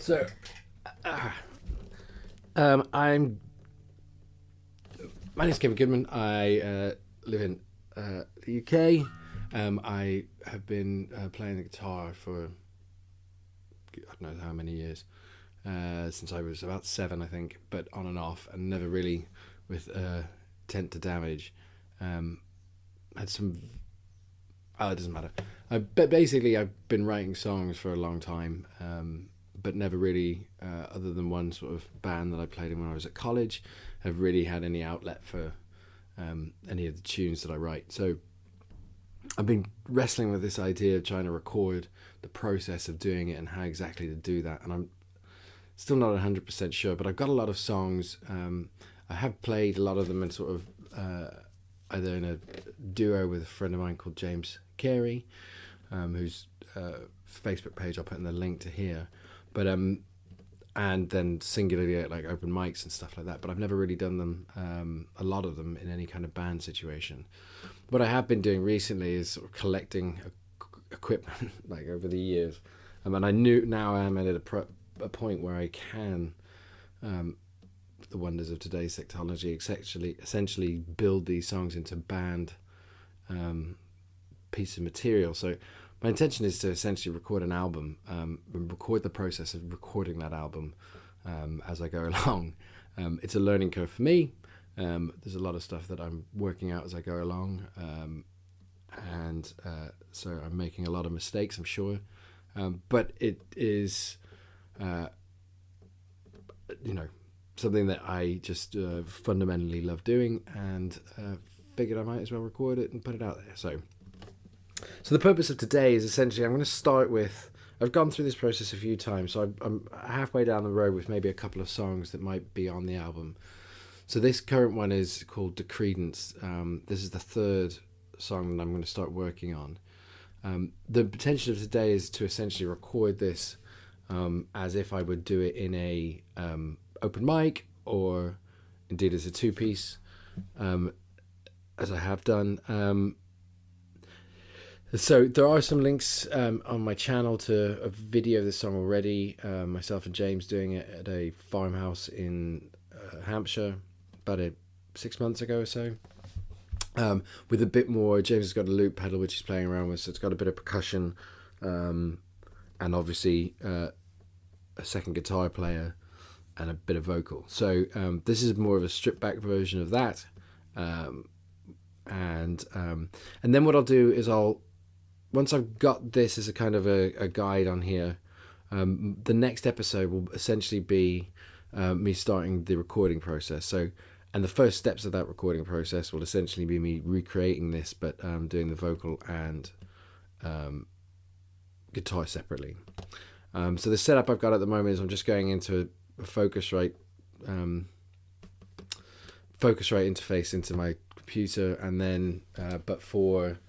So, I'm. My name's Kevin Goodman. I live in the UK. I have been playing the guitar for I don't know how many years, since I was about 7, I think, but on and off, and never really with intent to damage. Had some. Oh, it doesn't matter. But basically, I've been writing songs for a long time, but never really, other than one sort of band that I played in when I was at college, have really had any outlet for any of the tunes that I write. So I've been wrestling with this idea of trying to record the process of doing it and how exactly to do that. And I'm still not 100% sure, but I've got a lot of songs. I have played a lot of them in sort of either in a duo with a friend of mine called James Carey, whose Facebook page I'll put in the link to here. But and then singularly at like open mics and stuff like that. But I've never really done them, a lot of them, in any kind of band situation. What I have been doing recently is sort of collecting equipment, like over the years. And I knew now I am at a point where I can, the wonders of today's technology, essentially build these songs into band piece of material. So my intention is to essentially record an album, and record the process of recording that album as I go along. It's a learning curve for me. There's a lot of stuff that I'm working out as I go along, and so I'm making a lot of mistakes, I'm sure, but it is something that I just fundamentally love doing, and figured I might as well record it and put it out there. So the purpose of today is essentially I'm going to start with, I've gone through this process a few times, so I'm halfway down the road with maybe a couple of songs that might be on the album. So this current one is called Decreedance. This is the third song that I'm going to start working on. The intention of today is to essentially record this as if I would do it in a open mic, or indeed as a two-piece, as I have done. So there are some links on my channel to a video of this song already, myself and James doing it at a farmhouse in Hampshire about 6 months ago or so, with a bit more. James has got a loop pedal which he's playing around with, so it's got a bit of percussion, and obviously a second guitar player and a bit of vocal. So this is more of a stripped back version of that, and then what I'll do is once I've got this as a kind of a guide on here, the next episode will essentially be me starting the recording process. So, and the first steps of that recording process will essentially be me recreating this, but doing the vocal and guitar separately. So the setup I've got at the moment is I'm just going into a Focusrite interface into my computer, and then but for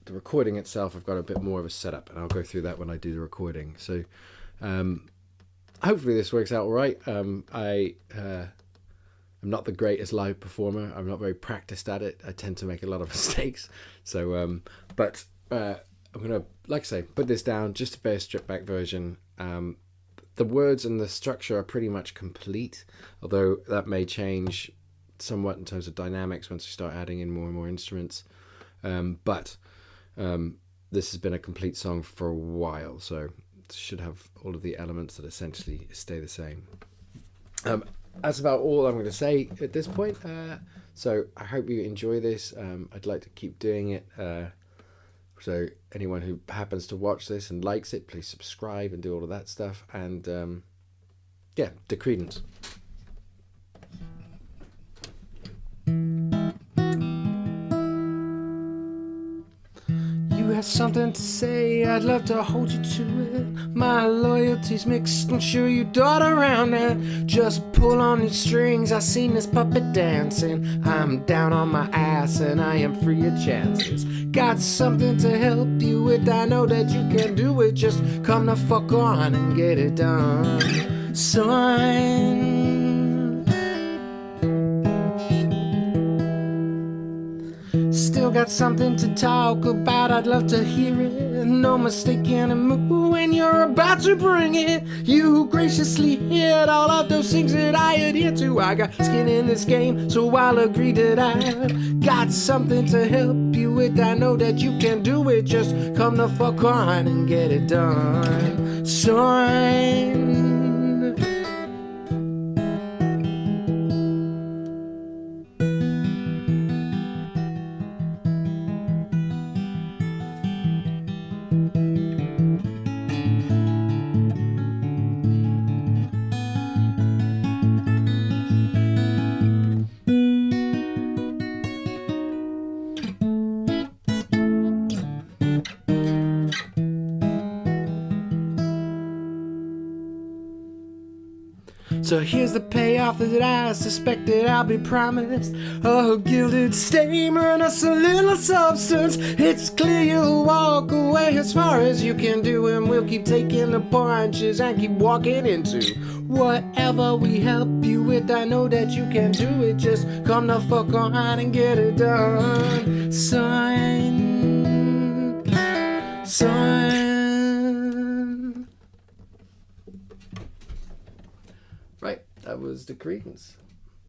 the recording itself, I've got a bit more of a setup, and I'll go through that when I do the recording. So hopefully this works out all right. I'm not the greatest live performer. I'm not very practiced at it. I tend to make a lot of mistakes. So, but I'm going to, like I say, put this down just to be a stripped back version. The words and the structure are pretty much complete, although that may change somewhat in terms of dynamics once we start adding in more and more instruments. But this has been a complete song for a while, so it should have all of the elements that essentially stay the same. That's about all I'm going to say at this point. So I hope you enjoy this. I'd like to keep doing it. So anyone who happens to watch this and likes it, please subscribe and do all of that stuff. And yeah, Decreedance. You have something to say, I'd love to hold you to it. My loyalty's mixed, I'm sure you dart around it. Just pull on your strings, I seen this puppet dancing. I'm down on my ass and I am free of chances. Got something to help you with, I know that you can do it. Just come the fuck on and get it done, son. Still got something to talk about, I'd love to hear it. No mistake in a move when you're about to bring it. You graciously hit all of those things that I adhere to. I got skin in this game, so I'll agree that I've got something to help you with. I know that you can do it, just come the fuck on and get it done, son. So here's the payoff that I suspected I'll be promised. A gilded statement, us a little substance. It's clear you'll walk away as far as you can do, and we'll keep taking the punches and keep walking into whatever we help you with. I know that you can do it, just come the fuck on and get it done, son. Right, that was Decreedance.